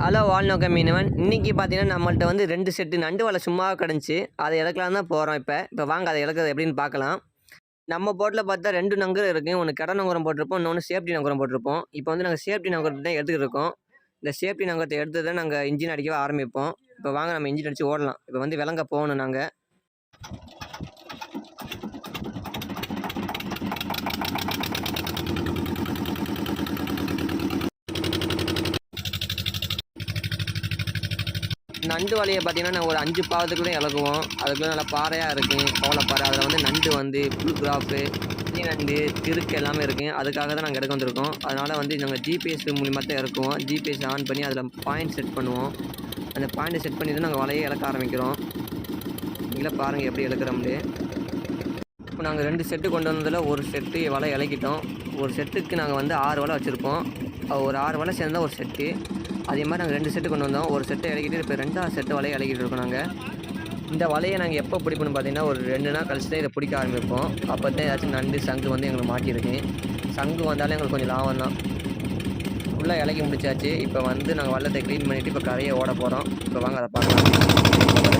Hello வால்நோக்க மீனவன். இன்றைக்கி பார்த்தீங்கன்னா நம்மள்ட்ட வந்து 2 செட்டு நண்டு வலை சும்மா கிடந்துச்சு. அதை இழக்கலாம் தான் போகிறோம். இப்போ வாங்க அதை இழக்கிறது எப்படின்னு பார்க்கலாம். நம்ம போட்டில் பார்த்தா 2 நங்கரம் இருக்குது. ஒன்று கடை நங்கரம் போட்டிருப்போம், இன்னொன்று சேஃப்டி நங்கரம் போட்டிருப்போம். இப்போ வந்து நாங்கள் சேஃப்டி நங்கரத்தை தான் எடுத்துக்கிட்டு இருக்கோம். இந்த சேஃப்டி நங்கரத்தை எடுத்து தான் நாங்கள் இன்ஜின் அடிக்க ஆரம்பிப்போம். இப்போ வாங்க நம்ம இன்ஜின் அடித்து ஓடலாம். இப்போ வந்து விலங்க போகணும் நாங்கள். நண்டு வலையை பார்த்தீங்கன்னா நான் ஒரு 5 பாவத்துக்கு தான் இழக்குவோம். அதுக்குள்ளே நல்லா பாறையாக இருக்குது, கோவலப்பாறை. அதில் வந்து நண்டு வந்து புல் கிராஃபு, நண்டு, திருக்கு எல்லாமே இருக்குது. அதுக்காக தான் நாங்கள் எடுக்க வந்திருக்கோம். அதனால் வந்து நாங்கள் ஜிபிஎஸ் மூலிமா தான் இறக்குவோம். ஜிபிஎஸ் ஆன் பண்ணி அதில் பாயிண்ட் செட் பண்ணுவோம். அந்த பாயிண்ட்டை செட் பண்ணி தான் நாங்கள் வலையை இழக்க ஆரம்பிக்கிறோம். நீங்களே பாருங்கள் எப்படி இழக்கிறோம்னு. இப்போ நாங்கள் 2 செட்டு கொண்டு வந்ததில் ஒரு செட்டு வலை இழக்கிட்டோம். ஒரு செட்டுக்கு நாங்கள் வந்து 6 வலை வச்சுருப்போம். ஒரு 6 வலை சேர்ந்தால் ஒரு செட்டு. அதே மாதிரி நாங்கள் 2 செட்டு கொண்டு வந்தோம். ஒரு செட்டை இறக்கிட்டு இப்போ 2ஆவது செட்டு வலையை இறக்கிட்டு இருக்கோம் நாங்கள். இந்த வலையை நாங்கள் எப்போ பிடிப்போம்னு பார்த்தீங்கன்னா ஒரு 2 நாள் கழிச்சு தான் இதை பிடிக்க ஆரம்பிப்போம். அப்போ தான் ஏதாச்சும் நண்டு சங்கு வந்து எங்களுக்கு மாட்டியிருக்கு. சங்கு வந்தாலே எங்களுக்கு கொஞ்சம் லாபம் தான். ஃபுல்லாக இறக்கி முடிச்சாச்சு. இப்போ வந்து நாங்கள் வள்ளத்தை க்ளீன் பண்ணிவிட்டு இப்போ கரையை ஓட போகிறோம். இப்போ வாங்க அதை பார்க்கலாம்.